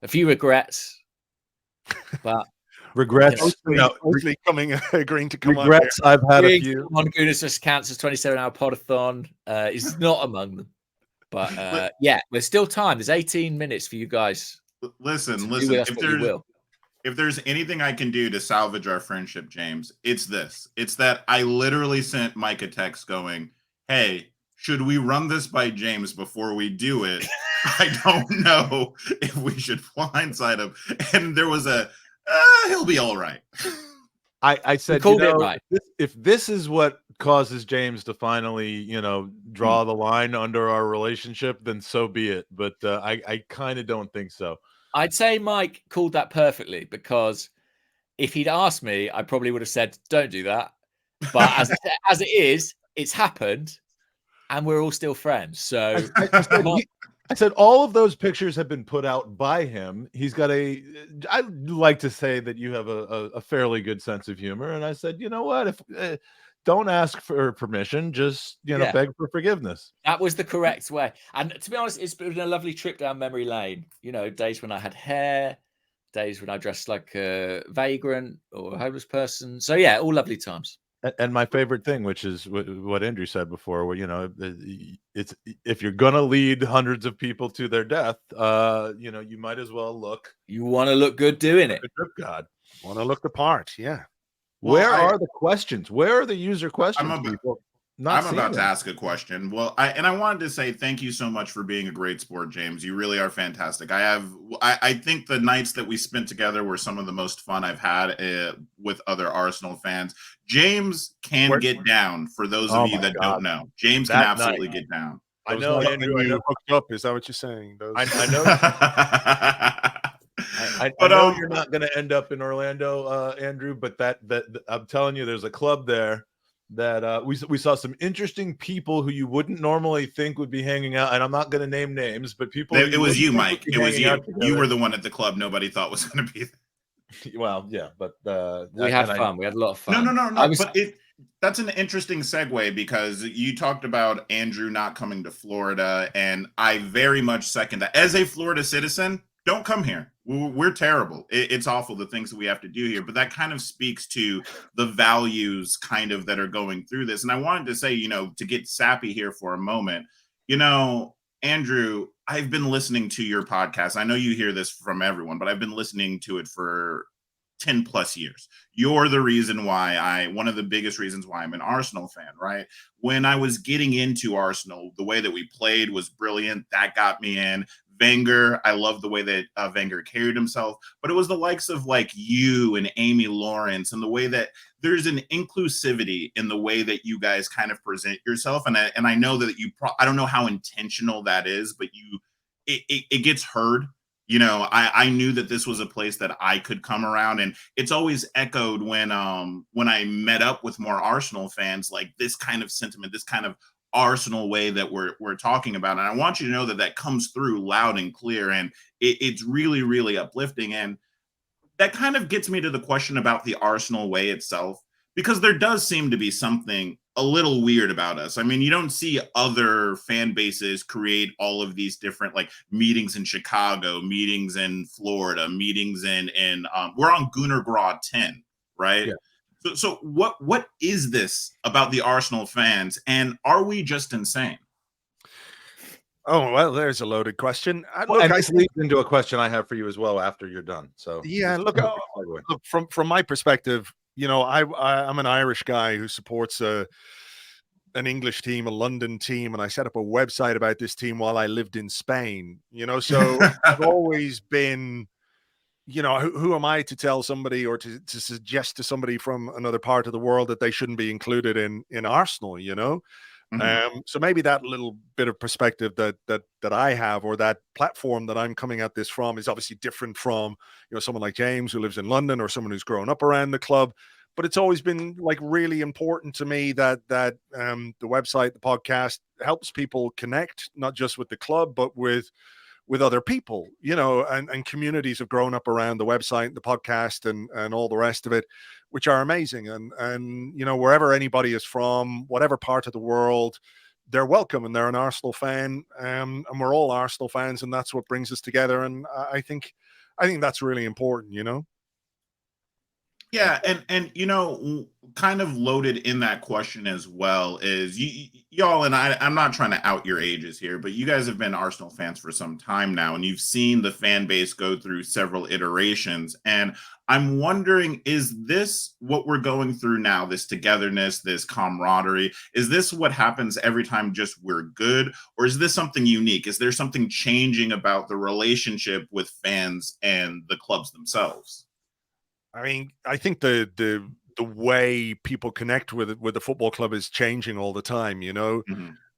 few regrets, but regrets. Agreeing to come regrets. on. I've had a few. On Gooners Cancer's 27-hour podathon is not among them, but yeah, there's still time. There's 18 minutes for you guys. Listen. If there's anything I can do to salvage our friendship, James, it's this. It's that I literally sent Mike a text going, "Hey, should we run this by James before we do it? I don't know if we should blindside him." And there was he'll be all right. I said, right. if this is what causes James to finally, draw the line under our relationship, then so be it. But I kind of don't think so. I'd say Mike called that perfectly, because if he'd asked me, I probably would have said, "Don't do that." But as it is, it's happened, and we're all still friends. So I said all of those pictures have been put out by him. He's got I'd like to say that you have a fairly good sense of humor. And I said, you know what? If don't ask for permission, just beg for forgiveness. That was the correct way. And to be honest, it's been a lovely trip down memory lane. Days when I had hair, days when I dressed like a vagrant or a homeless person. So yeah, all lovely times. And my favorite thing, which is what Andrew said before, where it's if you're gonna lead hundreds of people to their death, you might as well look. You want to look good doing it. God, want to look the part, yeah. Where are the questions? Where are the user questions? I'm about to ask a question. Well, I wanted to say thank you so much for being a great sport, James. You really are fantastic. I think the nights that we spent together were some of the most fun I've had with other Arsenal fans. James can get down. For those of you that don't know, James can absolutely get down. I know, Andrew. I know. Hooked up. Is that what you're saying? I know. I know you're not going to end up in Orlando, Andrew, but that I'm telling you, there's a club there that we saw some interesting people who you wouldn't normally think would be hanging out. And I'm not going to name names, but people. It was you, Mike. It was you. You were the one at the club nobody thought was going to be there. Well, yeah, but we had fun. We had a lot of fun. No. That's an interesting segue, because you talked about Andrew not coming to Florida, and I very much second that. As a Florida citizen, don't come here. We're terrible. It's awful, the things that we have to do here. But that kind of speaks to the values kind of that are going through this. And I wanted to say, to get sappy here for a moment, Andrew, I've been listening to your podcast. I know you hear this from everyone, but I've been listening to it for 10 plus years. You're the reason why one of the biggest reasons why I'm an Arsenal fan, right? When I was getting into Arsenal, the way that we played was brilliant. That got me in. Wenger, I love the way that Wenger carried himself, but it was the likes of like you and Amy Lawrence, and the way that there's an inclusivity in the way that you guys kind of present yourself. And I know that I don't know how intentional that is, but it gets heard You know, I knew that this was a place that I could come around, and it's always echoed when I met up with more Arsenal fans, like this kind of sentiment, this kind of Arsenal way that we're talking about. And I want you to know that that comes through loud and clear, and it's really, really uplifting. And that kind of gets me to the question about the Arsenal way itself, because there does seem to be something a little weird about us. I mean, you don't see other fan bases create all of these different like meetings in Chicago, meetings in Florida, meetings in we're on Gooner 10, right? Yeah. So what is this about the Arsenal fans, and are we just insane? Oh, well, there's a loaded question. This leads into a question I have for you as well after you're done. So yeah, look from my perspective, you know, I'm an Irish guy who supports an English team, a London team, and I set up a website about this team while I lived in Spain, you know, so I've always been, you know, who am I to tell somebody or to suggest to somebody from another part of the world that they shouldn't be included in Arsenal, you know? So maybe that little bit of perspective that I have, or that platform that I'm coming at this from, is obviously different from, you know, someone like James who lives in London, or someone who's grown up around the club. But it's always been like really important to me that the website, the podcast, helps people connect, not just with the club, but with other people, you know, and communities have grown up around the website, the podcast, and all the rest of it, which are amazing. And you know, wherever anybody is from, whatever part of the world, they're welcome, and they're an Arsenal fan, and we're all Arsenal fans, and that's what brings us together. And I think that's really important, you know. Yeah, and you know, kind of loaded in that question as well is y'all, and I'm not trying to out your ages here, but you guys have been Arsenal fans for some time now, and you've seen the fan base go through several iterations. And I'm wondering, is this what we're going through now? This togetherness, this camaraderie, is this what happens every time just we're good? Or is this something unique? Is there something changing about the relationship with fans and the clubs themselves? I mean, I think the way people connect with the football club is changing all the time, you know.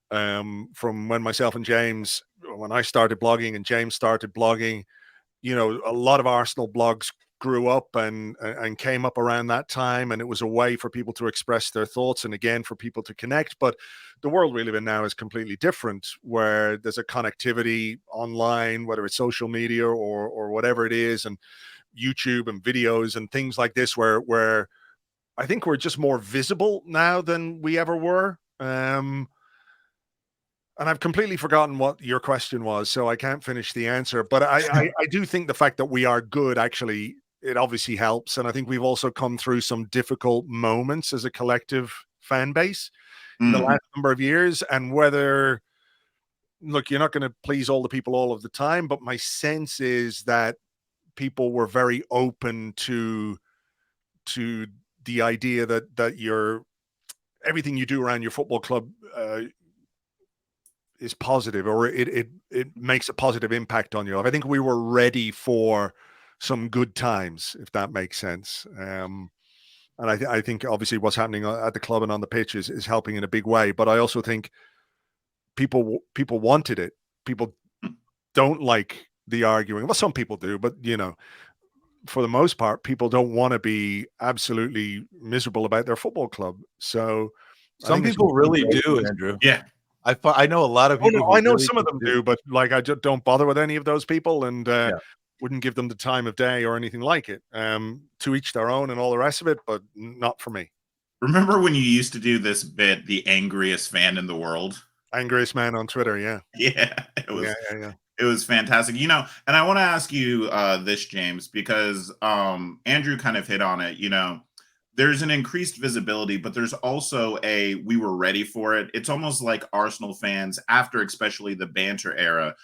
From when myself and James, when I started blogging and James started blogging, you know, a lot of Arsenal blogs grew up and came up around that time, and it was a way for people to express their thoughts, and again for people to connect. But the world we live in now is completely different, where there's a connectivity online, whether it's social media or whatever it is, and YouTube and videos and things like this, where I think we're just more visible now than we ever were. And I've completely forgotten what your question was, so I can't finish the answer. But I do think the fact that we are good, actually, it obviously helps. And I think we've also come through some difficult moments as a collective fan base in the last number of years. And whether, look, you're not going to please all the people all of the time, but my sense is that people were very open to the idea that everything you do around your football club is positive, or it makes a positive impact on your life. I think we were ready for some good times, if that makes sense. And I think obviously what's happening at the club and on the pitch is helping in a big way. But I also think people wanted it. People don't like the arguing. Well, some people do, but you know, for the most part, people don't want to be absolutely miserable about their football club. So some people really do, Andrew. Yeah, I know a lot of people. I know really some of them do, but like I just don't bother with any of those people, and wouldn't give them the time of day or anything like it. To each their own and all the rest of it, but not for me. Remember when you used to do this bit, the angriest fan in the world? Angriest man on Twitter, yeah. Yeah, it was. Yeah. It was fantastic. You know, and I want to ask you this, James, because Andrew kind of hit on it. You know, there's an increased visibility, but there's also we were ready for it. It's almost like Arsenal fans, after especially the banter era,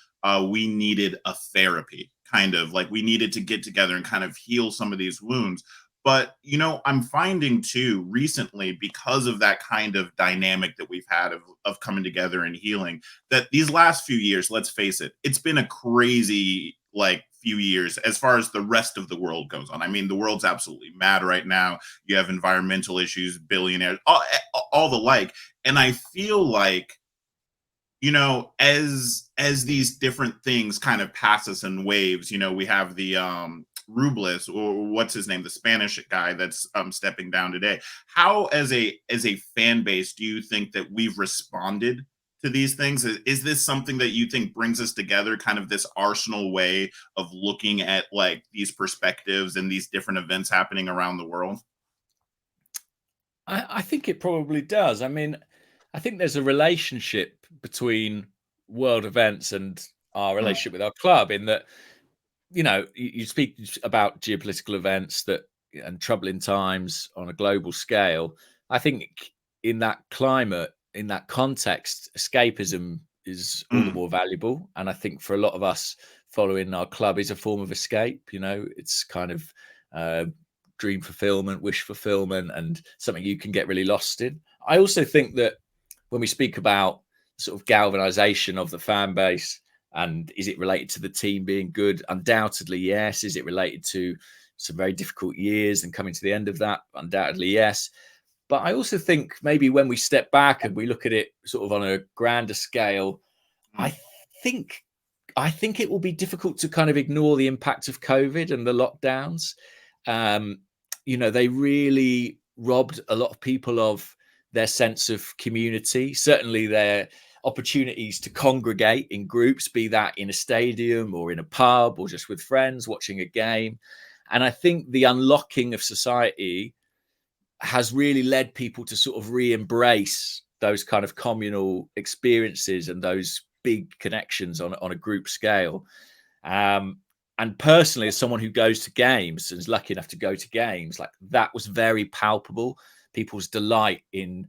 we needed a therapy, kind of like we needed to get together and kind of heal some of these wounds. But, you know, I'm finding too recently, because of that kind of dynamic that we've had of coming together and healing, that these last few years, let's face it, it's been a crazy, like, few years as far as the rest of the world goes on. I mean, the world's absolutely mad right now. You have environmental issues, billionaires, all the like. And I feel like you know, as these different things kind of pass us in waves, you know, we have the Rubles, or what's his name, the Spanish guy that's stepping down today. How, as a fan base, do you think that we've responded to these things? Is this something that you think brings us together, kind of this Arsenal way of looking at like these perspectives and these different events happening around the world? I think it probably does. I mean, I think there's a relationship between world events and our relationship with our club, in that, you know, you speak about geopolitical events that and troubling times on a global scale. I think in that climate, in that context, escapism is all the more valuable. And I think for a lot of us, following our club is a form of escape. You know, it's kind of dream fulfillment, wish fulfillment, and something you can get really lost in. I also think that when we speak about sort of galvanization of the fan base, and is it related to the team being good? Undoubtedly, yes. Is it related to some very difficult years and coming to the end of that? Undoubtedly, yes. But I also think maybe when we step back and we look at it sort of on a grander scale, I think it will be difficult to kind of ignore the impact of COVID and the lockdowns. You know, they really robbed a lot of people of their sense of community, certainly their opportunities to congregate in groups, be that in a stadium or in a pub or just with friends watching a game. And I think the unlocking of society has really led people to sort of re-embrace those kind of communal experiences and those big connections on a group scale. And personally, as someone who goes to games and is lucky enough to go to games, like that was very palpable. People's delight in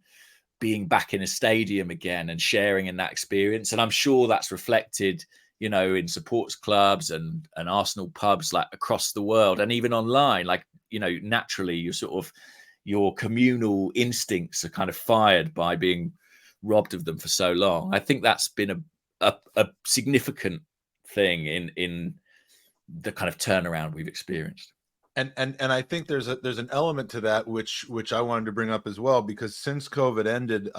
being back in a stadium again and sharing in that experience. And I'm sure that's reflected, you know, in supports clubs and Arsenal pubs like across the world, and even online. Like, you know, naturally your communal instincts are kind of fired by being robbed of them for so long. I think that's been a significant thing in the kind of turnaround we've experienced. And I think there's an element to that which I wanted to bring up as well, because since COVID ended,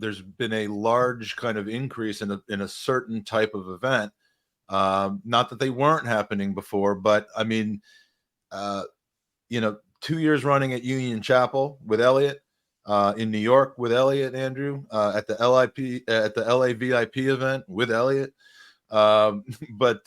there's been a large kind of increase in a certain type of event. Not that they weren't happening before, but I mean, you know, 2 years running at Union Chapel with Elliot, in New York with Elliot, Andrew, at the LA VIP event with Elliot. But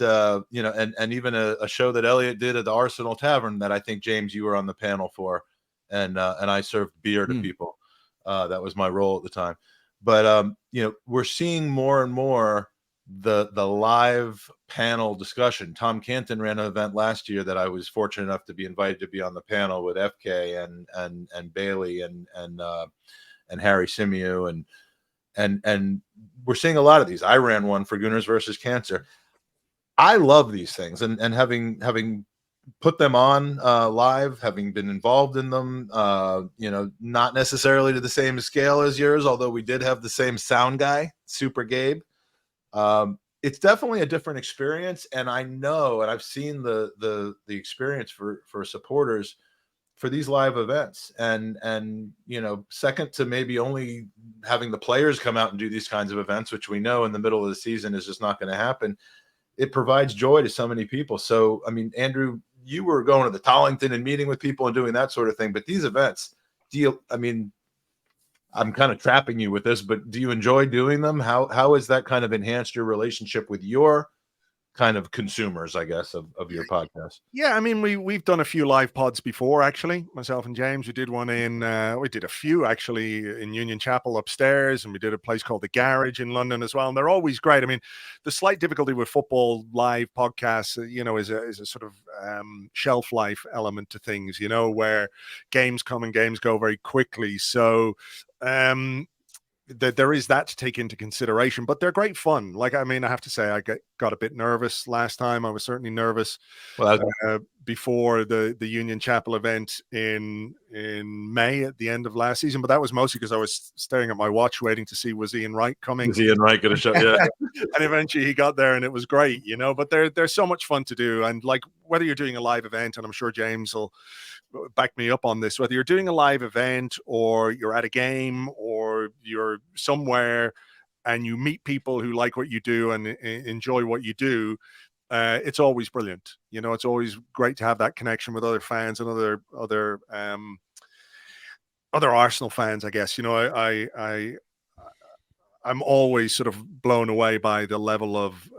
you know, and even a show that Elliot did at the Arsenal Tavern that I think, James, you were on the panel for, and I served beer to people. That was my role at the time. But you know, we're seeing more and more the live panel discussion. Tom Canton ran an event last year that I was fortunate enough to be invited to be on the panel with FK and Bailey and Harry Symeou and we're seeing a lot of these. I ran one for Gooners versus Cancer. I love these things, and having put them on live, having been involved in them, you know, not necessarily to the same scale as yours, although we did have the same sound guy, Super Gabe. It's definitely a different experience, and I know, and I've seen the experience for supporters for these live events, and you know, second to maybe only having the players come out and do these kinds of events, which we know in the middle of the season is just not going to happen. It provides joy to so many people. So, I mean, Andrew, you were going to the Tollington and meeting with people and doing that sort of thing, but these events, I mean, I'm kind of trapping you with this, but do you enjoy doing them? How has that kind of enhanced your relationship with your kind of consumers, I guess, of your podcast? Yeah, I mean, we've done a few live pods before, actually. Myself and James, we did one we did a few actually in Union Chapel upstairs, and we did a place called The Garage in London as well. And they're always great. I mean, the slight difficulty with football live podcasts, you know, is a sort of shelf life element to things, you know, where games come and games go very quickly. So, there is that to take into consideration, but they're great fun. Like, I mean, I have to say, I got a bit nervous last time. I was certainly nervous before the Union Chapel event in May at the end of last season, but that was mostly because I was staring at my watch waiting to see, was Ian Wright coming? Was Ian Wright going to show? Yeah. And eventually he got there and it was great, you know, but they're so much fun to do. And like, whether you're doing a live event, and I'm sure James will back me up on this, whether you're doing a live event or you're at a game or you're somewhere and you meet people who like what you do and enjoy what you do, it's always brilliant. You know, it's always great to have that connection with other fans and other Arsenal fans, I guess. You know, I'm always sort of blown away by the level of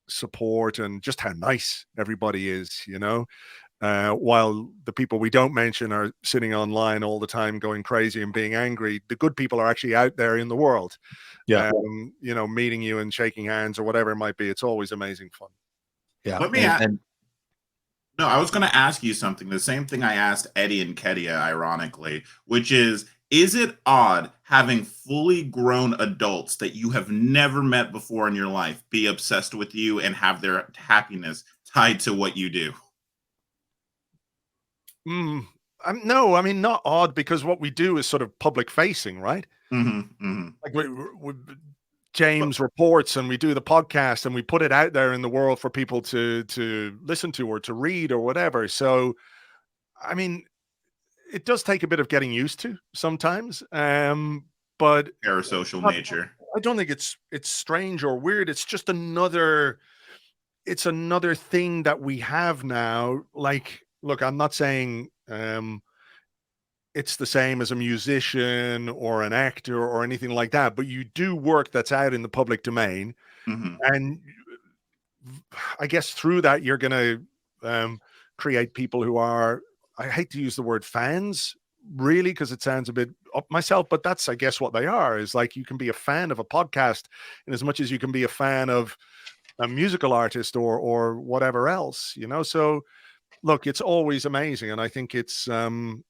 support and just how nice everybody is, you know. While the people we don't mention are sitting online all the time going crazy and being angry, the good people are actually out there in the world. Yeah. You know, meeting you and shaking hands or whatever it might be. It's always amazing fun. Yeah. Let me No, I was going to ask you something. The same thing I asked Eddie and Kedia, ironically, which is it odd having fully grown adults that you have never met before in your life be obsessed with you and have their happiness tied to what you do? No, I mean, not odd, because what we do is sort of public facing, right? Like James reports and we do the podcast and we put it out there in the world for people to listen to or to read or whatever. So, I mean, it does take a bit of getting used to sometimes, but parasocial nature. I don't think it's strange or weird. It's just another thing that we have now. Like, look, I'm not saying it's the same as a musician or an actor or anything like that, but you do work that's out in the public domain. And I guess through that, you're going to create people who are, I hate to use the word fans, really, because it sounds a bit up myself, but that's, I guess, what they are. Is like, you can be a fan of a podcast in as much as you can be a fan of a musical artist or whatever else, you know? So look, it's always amazing. And I think it's an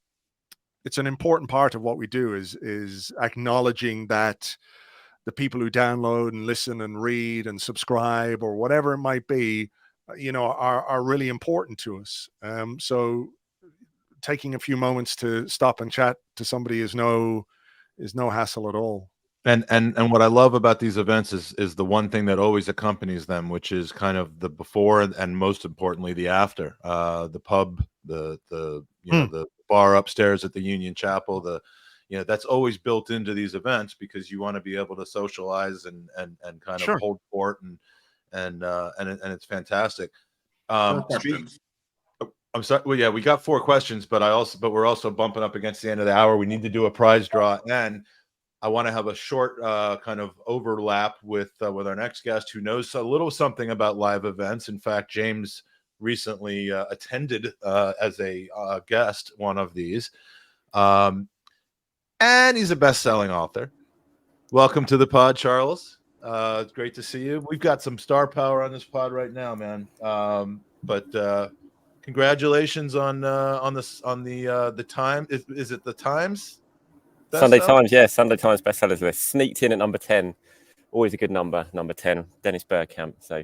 important part of what we do is acknowledging that the people who download and listen and read and subscribe or whatever it might be, you know, are really important to us. So taking a few moments to stop and chat to somebody is no hassle at all. And what I love about these events is the one thing that always accompanies them, which is kind of the before and most importantly the after. The pub, the bar upstairs at the Union Chapel, that's always built into these events because you want to be able to socialize and kind of hold court and it's fantastic. I'm sorry. Well, yeah, we got 4 questions, but we're also bumping up against the end of the hour. We need to do a prize draw, and I want to have a short kind of overlap with our next guest who knows a little something about live events. In fact, James recently attended as a guest one of these, and he's a best-selling author. Welcome to the pod, Charles. It's great to see you. We've got some star power on this pod right now, man. But congratulations on the time. Is it the Times? Sunday Times, yeah, Sunday Times bestsellers list. Sneaked in at number 10. Always a good number 10. Dennis Bergkamp. So,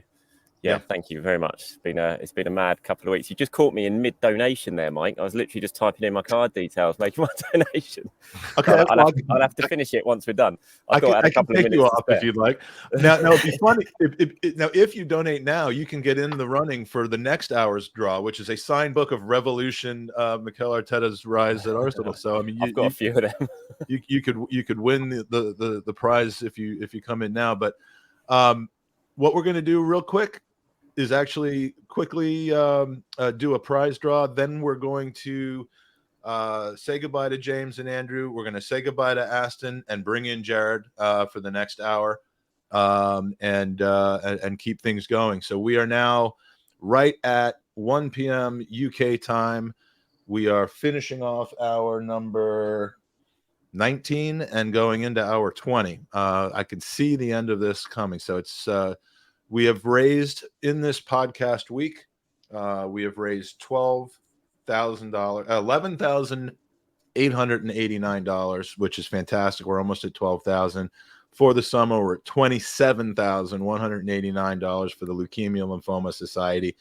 yeah, thank you very much. It's been a mad couple of weeks. You just caught me in mid donation there, Mike. I was literally just typing in my card details, making my donation. Okay, I'll have to finish it once we're done. I can take you off if you'd like. Now it'd be funny. If you donate now, you can get in the running for the next hour's draw, which is a signed book of Revolution, Mikel Arteta's Rise at Arsenal. So I mean, I've got a few of them. you could win the prize if you come in now. But what we're going to do real quick is actually quickly do a prize draw. Then we're going to say goodbye to James and Andrew. We're going to say goodbye to Aston and bring in Jared for the next hour and keep things going. So we are now right at 1 p.m. UK time. We are finishing off hour number 19 and going into hour 20. I can see the end of this coming. So it's we have raised in this podcast week, we have raised $11,889, which is fantastic. We're almost at $12,000. For the summer, we're at $27,189 for the Leukemia Lymphoma Society.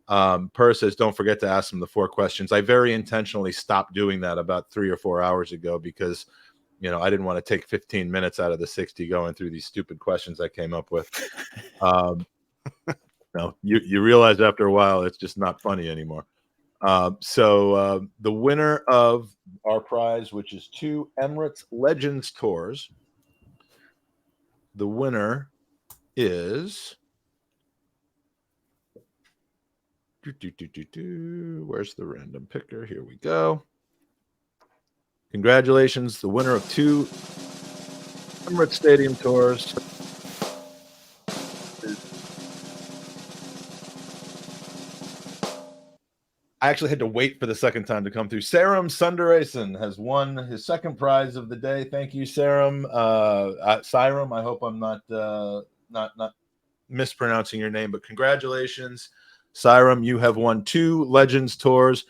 Per says, don't forget to ask them the 4 questions. I very intentionally stopped doing that about 3 or 4 hours ago because, you know, I didn't want to take 15 minutes out of the 60 going through these stupid questions I came up with. No, you realize after a while it's just not funny anymore. So the winner of our prize, which is 2 Emirates Legends tours, the winner is... Where's the random picker? Here we go. Congratulations, the winner of 2 Emirates Stadium tours. I actually had to wait for the second time to come through. Sarum Sundaresan has won his second prize of the day. Thank you, Sarum. Siram, I hope I'm not mispronouncing your name, but congratulations, Siram. You have won 2 Legends tours,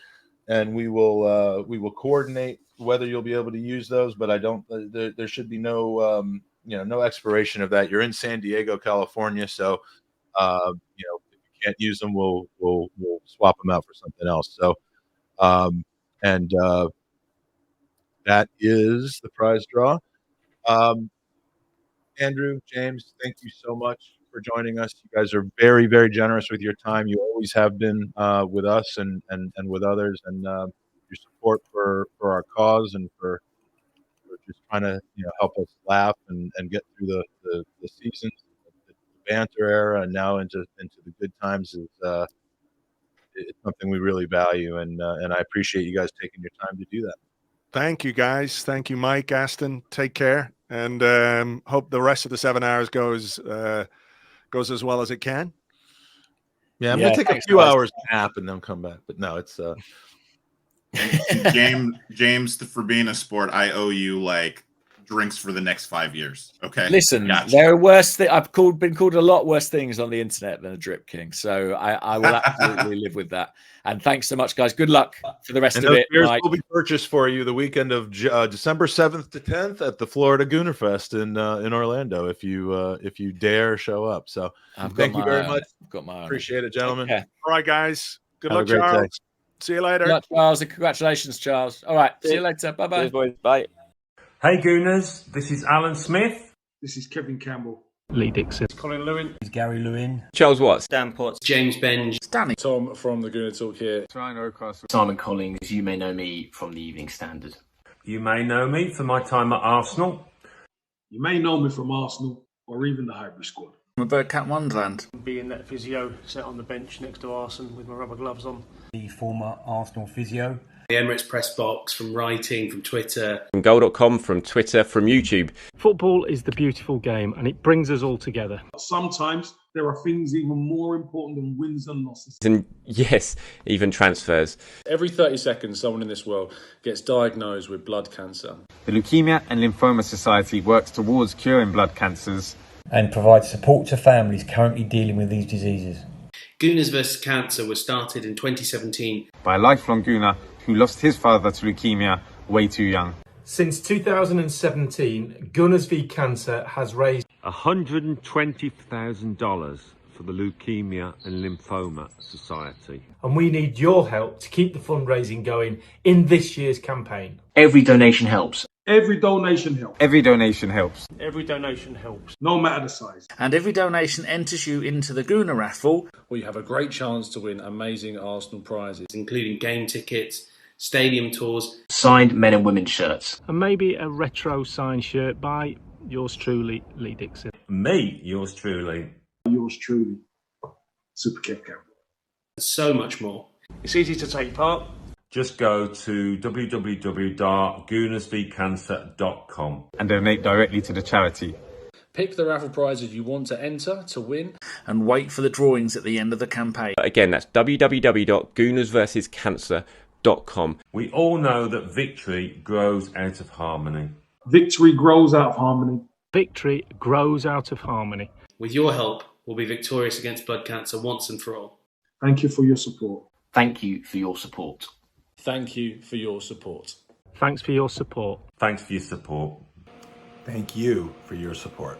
and we will coordinate whether you'll be able to use those. But I don't. There should be no no expiration of that. You're in San Diego, California, so if you can't use them, we'll swap them out for something else. So, that is the prize draw. Andrew, James, thank you so much for joining us. You guys are very, very generous with your time. You always have been with us and with others, and your support for our cause and for just trying to help us laugh and get through the seasons, the banter era, and now into the good times is it's something we really value, and I appreciate you guys taking your time to do that. Thank you, guys. Thank you, Mike, Aston. Take care, and hope the rest of the 7 hours goes as well as it can. Yeah, I'm gonna take a few hours nap and then come back. But no, it's James, for being a sport, I owe you like drinks for the next 5 years. Okay. Listen, gotcha. there are worse things. I've been called a lot worse things on the internet than a drip king. So I will absolutely live with that. And thanks so much, guys. Good luck for the rest of it. Beers will be purchased for you the weekend of December 7th to 10th at the Florida Gooner Fest in Orlando. If you dare show up. So thank you very much. I've got my Appreciate it, gentlemen. All right, guys. Good luck, a great Charles. day. See you later. Good luck, Charles, and congratulations, Charles. All right, see you later. Bye-bye. Cheers, boys. Bye. Hey Gooners, this is Alan Smith. This is Kevin Campbell. Lee Dixon. Colin Lewin. It's Gary Lewin. Charles Watts. Dan Potts. James Benge. Danny. Tom from the Gooner Talk here. Ryan Oakcastle. Simon Collins, you may know me from the Evening Standard. You may know me for my time at Arsenal. You may know me from Arsenal or even the hybrid squad. I'm a Birdcat Wonderland. Being that physio, sat on the bench next to Arson with my rubber gloves on. The former Arsenal physio. The Emirates press box, from writing, from Twitter. From goal.com, from Twitter, from YouTube. Football is the beautiful game and it brings us all together. Sometimes there are things even more important than wins and losses. And yes, even transfers. Every 30 seconds, someone in this world gets diagnosed with blood cancer. The Leukemia and Lymphoma Society works towards curing blood cancers and provides support to families currently dealing with these diseases. Gooners vs. Cancer was started in 2017 by a lifelong Gooner who lost his father to leukemia way too young. Since 2017, Gunners v Cancer has raised $120,000 for the Leukemia and Lymphoma Society. And we need your help to keep the fundraising going in this year's campaign. Every donation helps. Every donation helps. Every donation helps. Every donation helps. No matter the size. And every donation enters you into the Gooner raffle, where you have a great chance to win amazing Arsenal prizes, including game tickets, stadium tours, signed men and women's shirts, and maybe a retro signed shirt by yours truly, Lee Dixon. Me, yours truly. Yours truly, Super Kev Campbell. So much more. It's easy to take part. Just go to www.goonersvcancer.com and donate directly to the charity. Pick the raffle prizes you want to enter to win, and wait for the drawings at the end of the campaign. Again, that's www.goonersversuscancer.com. We all know that victory grows out of harmony. Victory grows out of harmony. Victory grows out of harmony. With your help, we'll be victorious against blood cancer once and for all. Thank you for your support. Thank you for your support. Thank you for your support. Thanks for your support. Thanks for your support. Thank you for your support.